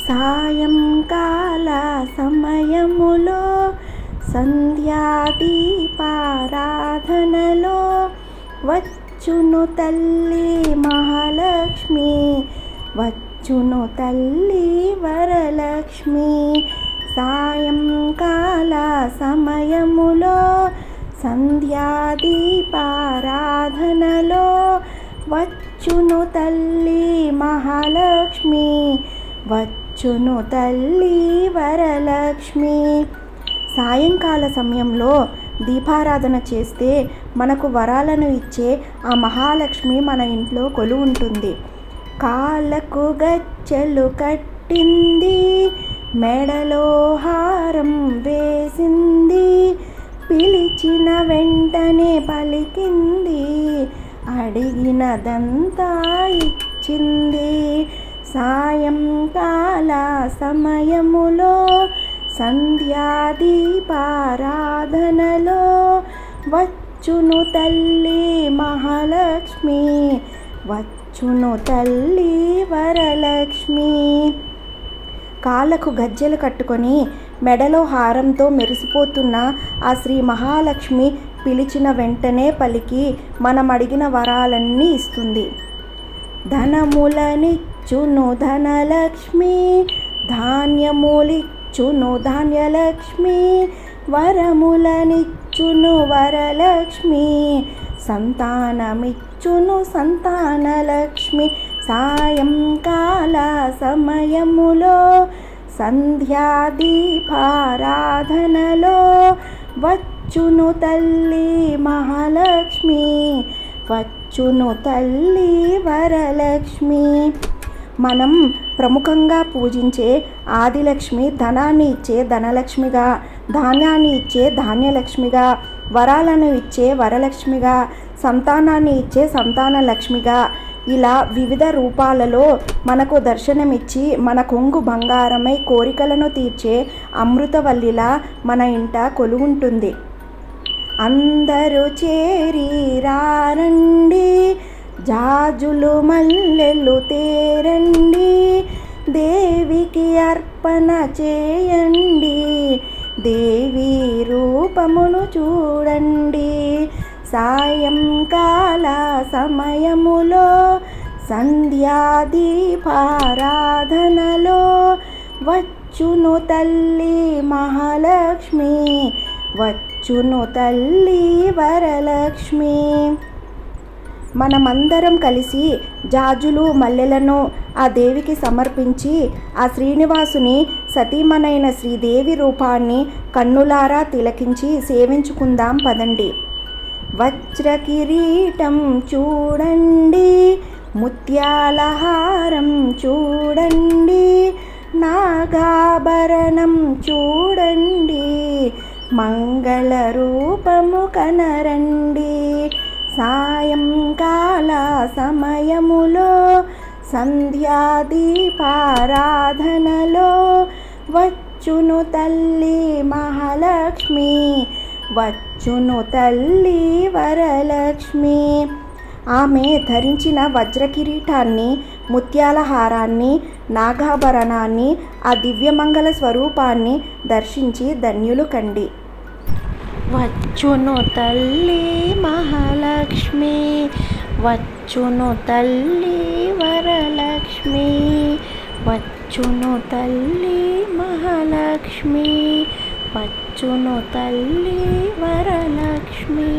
సాయంకాల సమయములో సంధ్యాదీపారాధనలో వచ్చును తల్లి మహాలక్ష్మి, వచ్చును తల్లి వరలక్ష్మి. సాయంకాల సమయములో సంధ్యాదీపారాధనలో వచ్చును తల్లి మహాలక్ష్మి, వచ్చును తల్లి వరలక్ష్మి. సాయంకాల సమయంలో దీపారాధన చేస్తే మనకు వరాలను ఇచ్చే ఆ మహాలక్ష్మి మన ఇంట్లో కొలువుంటుంది. కాళ్ళకు గజ్జెలు కట్టింది, మెడలో హారం వేసింది, పిలిచిన వెంటనే పలికింది, అడిగినదంతా ఇచ్చింది. సాయంకాల సమయములో సంధ్యాదీపారాధనలో వచ్చును తల్లి మహాలక్ష్మి, వచ్చును తల్లి వరలక్ష్మి. కాళ్ళకు గజ్జెలు కట్టుకొని మెడలో హారంతో మెరిసిపోతున్న ఆ శ్రీ మహాలక్ష్మి పిలిచిన వెంటనే పలికి మనం అడిగిన వరాలన్నీ ఇస్తుంది. ధనములనిచ్చును ధనలక్ష్మి, ధాన్యములిచ్చును ధాన్యలక్ష్మి, వరములనిచ్చును వరలక్ష్మి, సంతానమిచ్చును సంతానలక్ష్మి. సాయంకాల సమయములో సంధ్యాదీపారాధనలో వచ్చును తల్లి మహాలక్ష్మి, వచ్చును తల్లి వరలక్ష్మి. మనం ప్రముఖంగా పూజించే ఆదిలక్ష్మి ధనాన్ని ఇచ్చే ధనలక్ష్మిగా, ధాన్యాన్ని ఇచ్చే ధాన్యలక్ష్మిగా, వరాలను ఇచ్చే వరలక్ష్మిగా, సంతానాన్ని ఇచ్చే సంతానలక్ష్మిగా, ఇలా వివిధ రూపాలలో మనకు దర్శనమిచ్చి మన కొంగు బంగారమై కోరికలను తీర్చే అమృతవల్లిలా మన ఇంట కొలువుంటుంది. అందరూ చేరి రారండి, జాజులు మల్లెలు తేరండి, దేవికి అర్పణ చేయండి, దేవి రూపమును చూడండి. సాయంకాల సమయములో సంధ్యాదీపారాధనలో వచ్చును తల్లి మహాలక్ష్మి, వచ్చును తల్లి వరలక్ష్మి. మనమందరం కలిసి జాజులు మల్లెలను ఆ దేవికి సమర్పించి ఆ శ్రీనివాసుని సతీమణైన శ్రీదేవి రూపాన్ని కన్నులారా తిలకించి సేవించుకుందాం పదండి. వజ్ర కిరీటం చూడండి, ముత్యాల హారం చూడండి, నాగాభరణం చూడండి, మంగళ రూపము కనరండి. సాయంకాల సమయములో సంధ్యాదీపారాధనలో వచ్చును తల్లి మహాలక్ష్మి, వచ్చును తల్లి వరలక్ష్మి. ఆమె ధరించిన వజ్ర కిరీటాన్ని, ముత్యాల హారాన్ని, నాగాభరణాన్ని, ఆ దివ్యమంగళ స్వరూపాన్ని దర్శించి ధన్యులు కండి. వచ్చును తల్లి మహాలక్ష్మి, వచ్చును తల్లి వరలక్ష్మి, వచ్చును తల్లి మహాలక్ష్మి, వచ్చును తల్లి వరలక్ష్మి.